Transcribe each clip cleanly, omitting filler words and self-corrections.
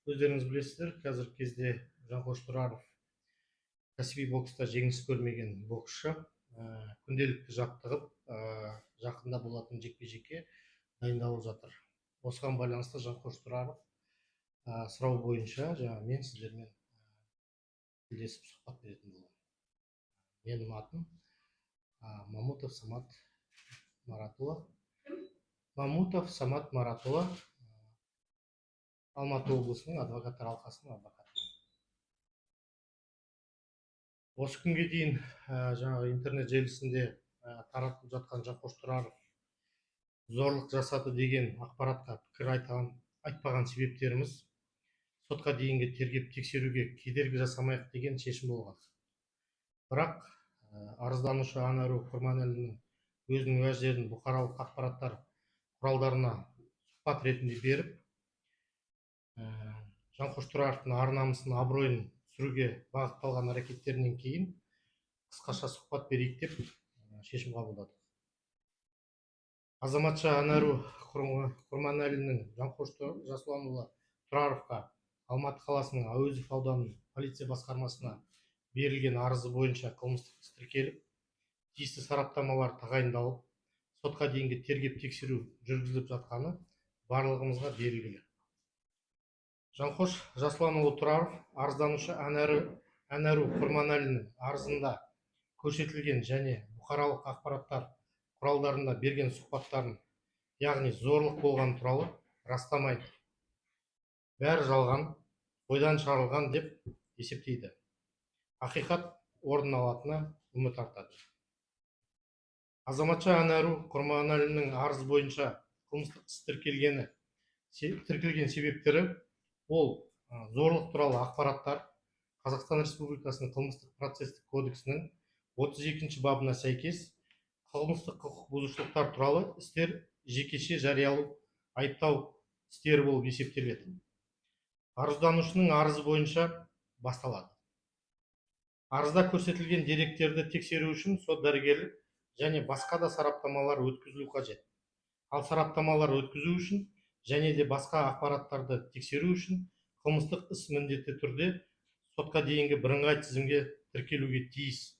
Өздеріңіз білесіздер, қазіргі кезде Жанқош Тұраров кәсіби бокста жеңіс көрмеген боксшы. Күнделікті жаттығып, жақында болатын жекпе-жекке дайындалып жатыр. Осыған байланысты Жанқош Тұраров сұрау бойынша мен сіздермен тілдесіп сұхбат беретін боламын. Менің атым Мамутов Самат Маратұлы. Алматы облысының адвокаттар алқасының адвокаты. Осы күнге дейін интернет желісінде таратылып жатқан Жанқош Тұраров зорлық жасады деген ақпаратқа пікір айтпаған себептеріміз сотқа дейінгі тергеп тексеруге кедергі жасамайық деген шешім болған. Бірақ арызданушы Анару Құрманәлінің өзінің уәждерін бұқаралық ақпараттар құралдарына сұхбат ретінде беріп, Жанқош Тұраровтың ар-намысын, абыройын түсіруге бағытталған әрекеттерінен кейін қысқаша сұхбат берейік деп шешім қабылдадық. Азаматша Анару Құрманәлінің Жанқош Жасұланұлы Тұраровқа Алматы қаласының Әуезов ауданының полиция басқармасына берілген арызы бойынша қылмыстық іс тіркеліп, тиісті сараптамалар тағайындалып, сотқа дейінгі тергеп тексеру жүргізіліп жатқаны барлығымызға белгілі. Жанқош Жасұланұлы Тұраров арызданушы Анару Құрманәлінің арызында көрсетілген және бұқаралық ақпараттар құралдарында берген сұхбаттарын, яғни зорлық болған туралы растамайды. Бәрі жалған, ойдан шығарылған деп есептейді. Ақиқат орын алатынына үміт артады. Азаматша Анару Құрманәлінің арыз бойынша қылмыстық іс тіркелген себептері ол зорлық туралы ақпараттар Қазақстан Республикасының қылмыстық процестік кодексінің 32-ші бабына сәйкес қылмыстық құқық бұзушылықтар туралы істер жекеше жариялау, айыптау істері болып есептеледі. Арызданушының арызы бойынша басталады. Арызда көрсетілген деректерді тексеру үшін сот дәрігерлік және басқа да сараптамалар өткізілу қажет. Ал сараптамалар өткізу үшін және де басқа ақпараттарды тексеру үшін қылмыстық іс міндетті түрде сотқа дейінгі бірыңғай тізімге тіркелуге тиіс.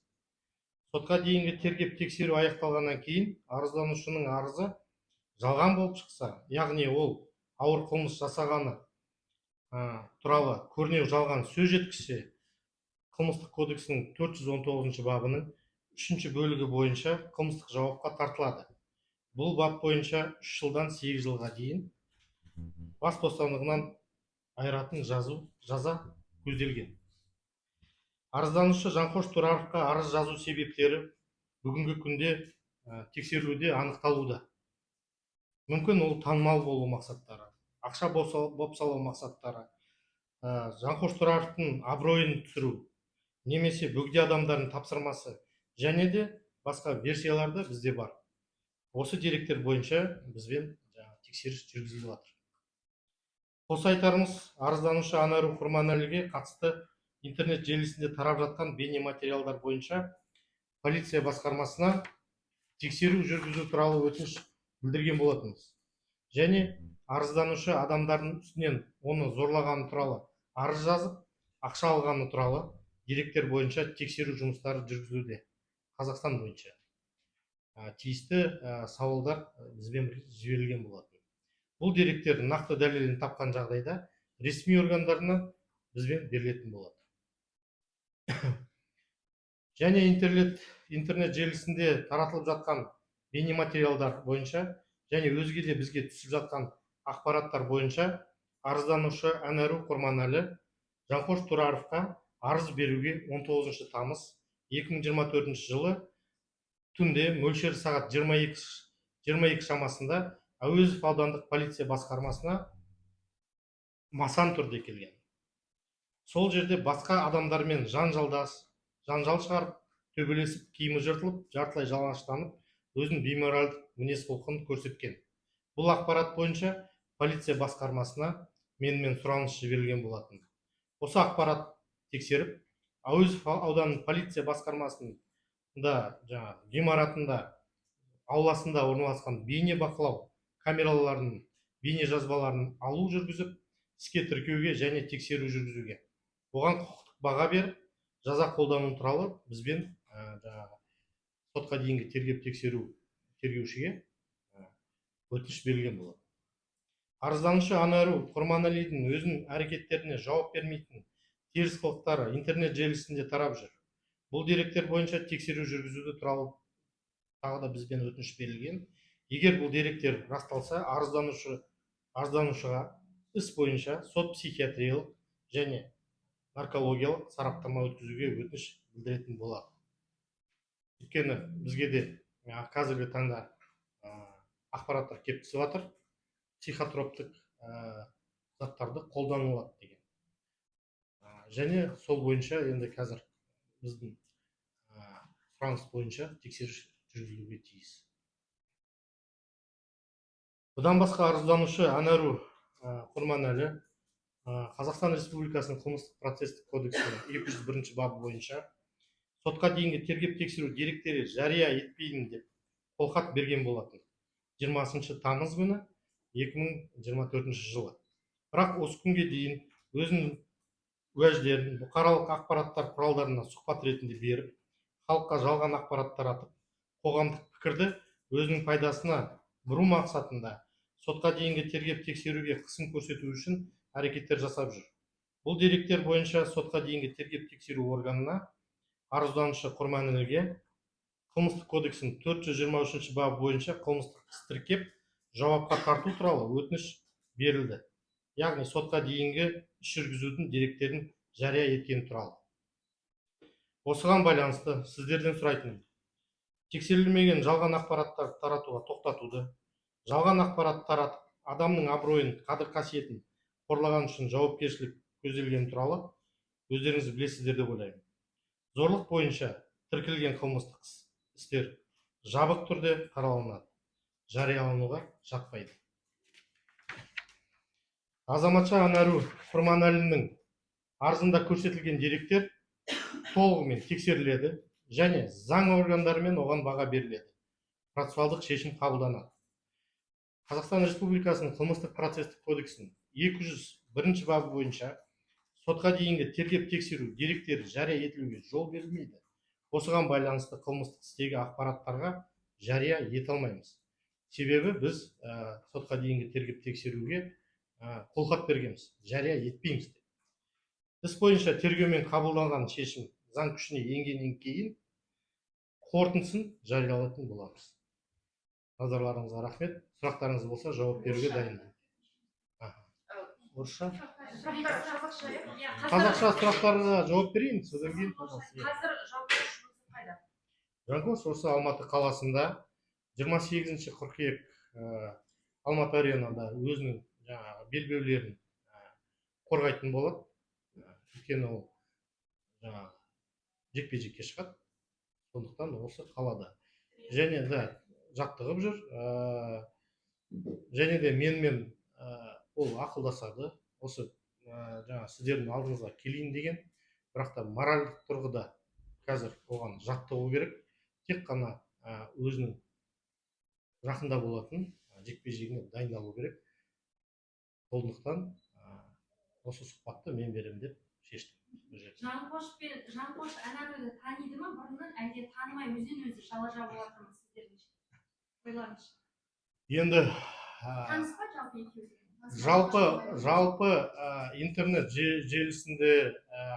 Сотқа дейінгі тергеп тексеру аяқталғаннан кейін арызданушының арызы жалған болып шықса, яғни ол ауыр қылмыс жасағаны туралы көрнеу жалған сөз жеткізсе, қылмыстық кодексінің 419 бабының 3 бөлігі бойынша қылмыстық жауапқа тартылады. Бұл бап бойынша 3 жылдан 8 жылға дейін бас бостандығынан айыратын жаза көзделген. Арызданушы Жанқош Тұраровқа арыз жазу себептері бүгінгі күнде тексерілуде анықталуда. Мүмкін ол танымал болу мақсаттары, ақша бопсалау мақсаттары, Жанқош Тұраровтың абыройын түсіру, немесе бөгде адамдардың тапсырмасы және де басқа версияларды бізде бар. Осы деректер бойынша бізбен тексеріс жүргізіліп жатыр. Қоса айтарымыз, арызданушы Анару Құрманәліге қатысты интернет желісінде тарап жатқан бейнематериалдар бойынша полиция басқармасына тексеру жүргізу туралы өтініш білдірген болатынбыз. Және арызданушы адамдардың үстінен оны зорлағаны туралы арыз жазып, ақша алғаны туралы деректер бойынша тексеру жұмыстары жүргізілуде. Қазақстан бойынша тиісті сауалдар бізбен жіберілген болатын. Бұл деректердің нақты дәлелін тапқан жағдайда ресми органдарына бізбен берілетін болады. Және интернет желісінде таратылып жатқан бейнематериалдар бойынша және өзге де бізге түсіп жатқан ақпараттар бойынша арызданушы Анару Құрманәлі Жанқош Тұраровқа арыз беруге 19 тамыз 2024 жылы түнде мөлшері сағат 22 шамасында Әуезов аудандық полиция басқармасына масан түрде келген. Сол жерде басқа адамдармен жанжал шығарып, төбелесіп, киімі жыртылып, жартылай жалаңаштанып, өзінің бейморальдық мінез-құлқын көрсеткен. Бұл ақпарат бойынша полиция басқармасына менімен сұраныс жіберілген болатын. Осы ақпарат тексеріп, Әуезов ауданының полиция басқармасының ғимаратында, ауласында орналасқан бейне бақылау камераларының бейне жазбаларын алу жүргізіп, іске тіркеуге және тексеру жүргізуге. Оған құқықтық баға беріп, жаза қолдану туралы бізбен жаңағы сотқа дейінгі тергеушіге өтініш берілген болады. Арызданушы Анару Құрманалидің өзінің әрекеттеріне жауап бермейтін теріс қылықтары интернет желісінде тарап жүр. Бұл деректер бойынша тексеру жүргізуді туралы тағы да бізбен өтініш берілген. Егер бұл деректер расталса, арызданушыға іс бойынша сот психиатриялық және наркологиялық сараптама өткізуге өтініш білдіретін болады. Өйткені бізге де қазіргі таңда ақпараттар келіп түсіп жатыр, психотроптық заттарды қолданылады деген. Және сол бойынша енді қазір біздің сұраныс бойынша тексеріс жүргізілуге тиіс. Бұдан басқа арызданушы Анару Құрманәлі Қазақстан Республикасының қылмыстық процестік кодексінің 201 бабы бойынша сотқа дейінгі тергеп-тексеру деректері жария етпеймін деп қолхат берген болатын 20 тамыз күні 2024 жылы. Бірақ осы күнге дейін өзінің уәждерін бұқаралық ақпараттар құралдарына сұхбат ретінде беріп, халыққа жалған ақпарат таратып, қоғамдық пікірді өзінің пайдасына бұру мақсатында сотқа дейінгі тергеп-тексеруге қысым көрсету үшін әрекеттер жасап жүр. Бұл деректер бойынша сотқа дейінгі тергеп-тексеру органына арызданушы Құрманәліге қылмыстық кодексінің 423 бабы бойынша қылмыстық іс тіркеп, жауапқа тарту туралы өтініш берілді. Яғни сотқа дейінгі іс жүргізудің деректерін жария еткені туралы. Осыған байланысты сіздерден сұрайтыным: тексерілмеген жалған ақпараттар таратуға тоқтатуды, жалған ақпарат таратып, адамның абыройын, қадір-қасиетін қорлаған үшін жауапкершілік көзделгені туралы өздеріңіз білесіздер деп ойлаймын. Зорлық бойынша тіркелген қылмыстық істер жабық түрде қаралынады, жариялануға жатпайды. Азаматша Анару Құрманәлінің арызында көрсетілген деректер толығымен тексеріледі және заң органдарымен оған баға беріледі. Процессуалдық шешім қабылданады. Қазақстан Республикасының қылмыстық процестік кодексінің 201 бабы бойынша сотқа дейінгі тергеп-тексеру деректері жария етілуге жол берілмейді. Осыған байланысты қылмыстық істегі ақпараттарға жария ете алмаймыз. Себебі біз сотқа дейінгі тергеп-тексеруге қолхат бергенбіз, жария етпейміз деп. Іс бойынша тергеумен қабылданған шешім заң күшіне енгеннен кейін қорытындысын жариялайтын боламыз. Назарларыңызға рахмет. Сұрақтарыңыз болса, жауап беруге дайынмын. Орысша? Қазақша сұрақтарға жауап берейін, содан кейін. Қазір жанкош қайда? Жанкош осы Алматы қаласында 28 қыркүйек Алматы аренада өзінің белбеулерін қорғайтын болады. Өйткені ол жекпе-жекке шығады. Сондықтан осы қалада. Және де жаттығып жүр. Және де менімен ол ақылдасады. Осы сіздердің алдыңызға келейін деген. Бірақ та моральдық тұрғыда қазір оған жаттығу керек. Тек қана өзінің жақында болатын жекпе-жегіне дайындалу керек. Сондықтан осы сұхбатты мен беремін деп шештім. Жанкош Анаруды таниды ма бұрыннан, әлде танымай өзінен-өзі шала жабып жатыр ма сіздеріңше? Ойлаңызшы. Енді таныс па жалпы екеуі? Жалпы интернет желісінде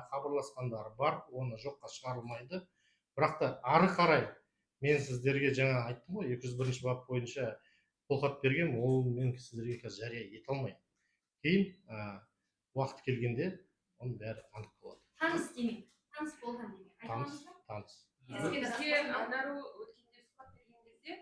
хабарласқандар бар, оны жоққа шығарылмайды. Бірақ та ары қарай мен сіздерге жаңа айттым ғой, 201 бап бойынша қолхат берген, ол мен сіздерге қазір жария ете алмаймын. Кейін уақыт келгенде оның бәрі анық болады. Таныс демек, таныс болған демек. Таныс. Бізге Анару өткенде сұхбат берген кезде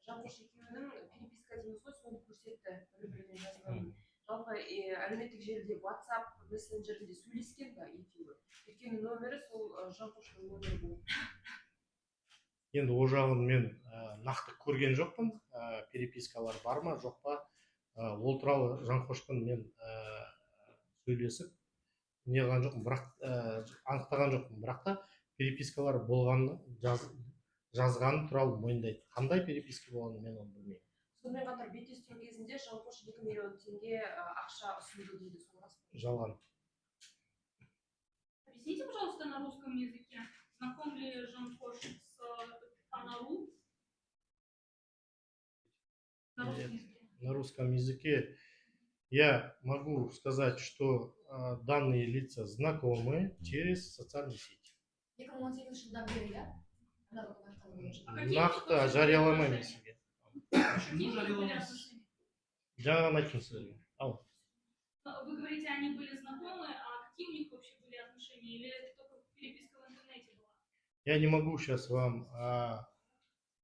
Жанкош екеуінің переписка дейміз ғой, соны көрсетті, бір-біріне жазған. Жалпы әлеуметтік желіде WhatsApp мессенджерінде сөйлескен ба екеуі? Өйткені нөмірі сол Жанкоштың нөмірі болды. Енді ол жағын мен нақты көрген жоқпын, перепискалар бар ма, жоқ па. Ол туралы Жанкошпен мен сөйлесіп неғылған жоқпын, бірақ анықтаған жоқпын. Бірақ та перепискалар болғанын жазғаны туралы мойындайды. Қандай переписка болғанын мен оны білмеймін. сонымен қатар беттестіру кезінде Жанқош 2 миллион теңге ақша ұсынды дейді, сол рас па? Жалған. Объясните, пожалуйста, на русском языке, знаком ли Жанкош с Анару? На русском языке. На русском языке я могу сказать, что данные лица знакомы через социальные сети. 2018 жылдан бері, иә? Анарудың айтқаны бойынша. Нақты жарияламаймын сізге. Какие были отношения? Жаңа айттым сізге. Ал. Вы говорите, они были знакомы, а какие у них вообще были отношения? Или это только переписка в интернете была? Я не могу сейчас вам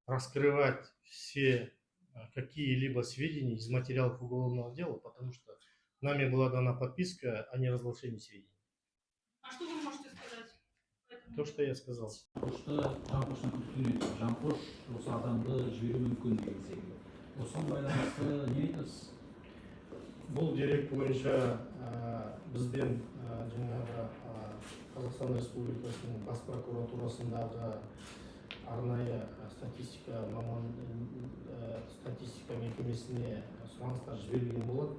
раскрывать все какие-либо сведения из материалов уголовного дела, потому что нами была дана подписка о неразглашении сведений. А что вы можете сказать? То, что я сказал. Жанқоштың күткен Жанқош осы адамды жіберу мүмкін деген секілді. Осыған байланысты не айтасыз? Бұл дерек бойынша бізден жаңағы Қазақстан Республикасының бас прокуратурасындағы арнайы статистика мекемесіне сұраныстар жіберілген болады.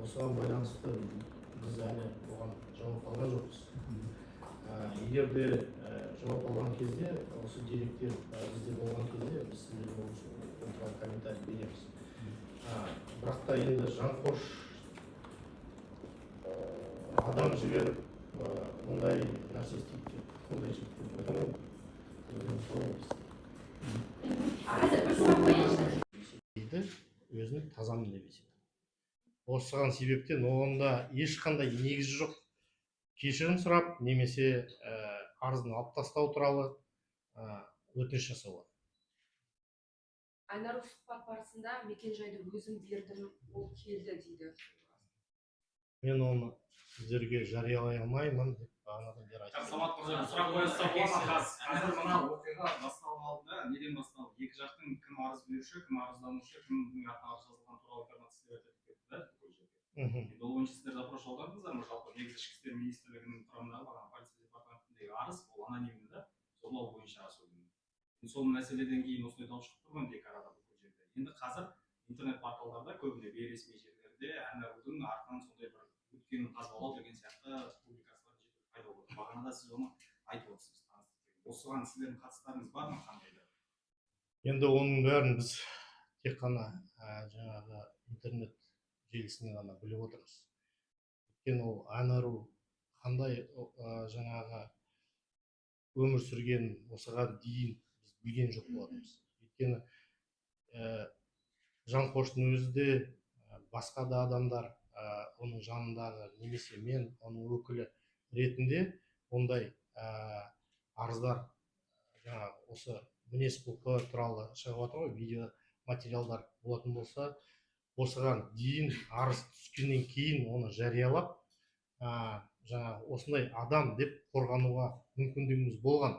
Осыған байланысты біз әлі оған жауап алған жоқпыз. Егер де жауап алған кезде, осы деректер бізде болған кезде, біз сіздерге комментарий береміз. Бірақ та енді Жанқош адам жіберіп, мұндай нәрсе істейді деп, ондай жігіт өзінің тазамын деп есептейді. Осыған себептен онда ешқандай негізі жоқ. Кешірім сұрап, немесе арызын алып тастау туралы өтініш жасауға. Айнару сұхбат барысында мекен-жайды өзім бердім, ол келді дейді. Мен оны сіздерге жариялай алмаймын деп бағанадан бері айттым. Самат мырза, сұрақ қойсақ болады. Қазір мына оқиға басталған алдында неден басталды? Екі жақтың кім арыз беруші, кім арызданушы, кімнің атына арыз жазылған туралы информация берді деп кетті да, бүкіл жерге. Енді ол бойынша сіздер запрос жолдадыңыздар ма? Жалпы негізі ішкі істер министрлігінің құрамындағы полиция департаментіндегі арыз ол анонимді да, зорлау бойынша арыз өтілді. Сол мәселеден кейін осындай дау шығып тұрған екі арада бүкіл жерде. Енді қазір интернет порталдарда көбіне бейресми жерлерде Анарудың артынан сондай бір өткенін қазбалау деген сияқты публикациялар жетіп пайда болды. Бағанада сіз оны айтып отырсыз. Осыған сіздердің қатыстарыңыз бар ма, қандай да? Енді оның бәрін біз тек қана жаңағы интернет желісінен ғана біліп отырмыз. Өйткені ол Анару қандай жаңағы өмір сүрген осыған дейін біз білген жоқ болатынбыз. Өйткені Жанқоштың өзі де басқа да адамдар оның жанындағы немесе мен оның өкілі ретінде ондай арыздар жаңағы осы мінез құлқы туралы шығып жатыр ғой, видео материалдар болатын болса, осыған дейін арыз түскеннен кейін оны жариялап жаңағы осындай адам деп қорғануға мүмкіндігіміз болған.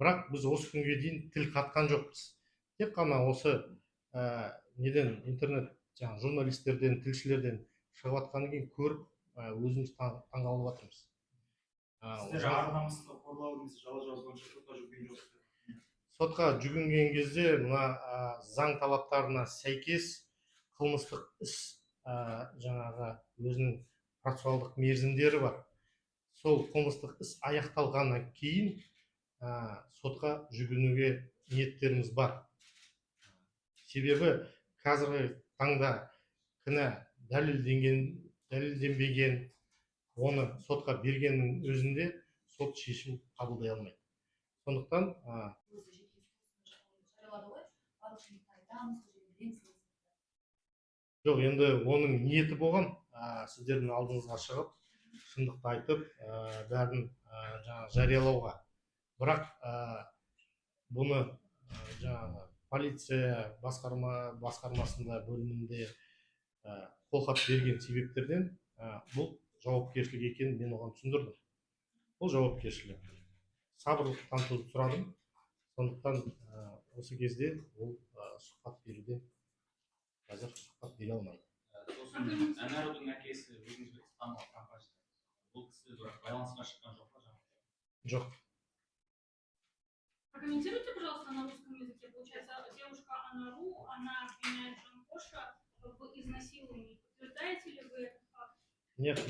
Бірақ біз осы күнге дейін тіл қатқан жоқпыз. Тек қана осы неден интернет жаңағы журналистерден, тілшілерден шығып жатқаннан кейін көріп өзіміз таңғалып жатырмыз. Сіздер ар-намысты қорлау немесе жала жабу бойынша сотқа жүгінген жоқсыздар? Сотқа жүгінген кезде мына заң талаптарына сәйкес қылмыстық іс жаңағы өзінің процессуалдық мерзімдері бар. Сол қылмыстық іс аяқталғаннан кейін сотқа жүгінуге ниеттеріміз бар. Себебі қазіргі таңда кінә дәлелденбеген, оны сотқа бергеннің өзінде сот шешім қабылдай алмайды. Сондықтан жоқ, енді оның ниеті болған, сіздердің алдыңызға шығып, шындықты айтып, бәрін жариялауға. Бірақ бұны жаңағы полиция басқармасында бөлімінде қолхат берген себептерден бұл жауапкершілік екенін мен оған түсіндірдім. Бұл жауапкершілік. Сабырлық танытуды сұрадым. Сондықтан осы кезде ол сұхбат беруден қазір сұхбат бере алмайды. Сосын Анарудың әкесі өзіңізбен танымал компания. Бұл кісі байланысқа шыққан жоқ па? Жоқ. Прокомментируйте, пожалуйста, на русском языке. Получается, девушка Анару, она Жанкоша в изнасиловании. Подтверждаете ли вы этот факт? Нет,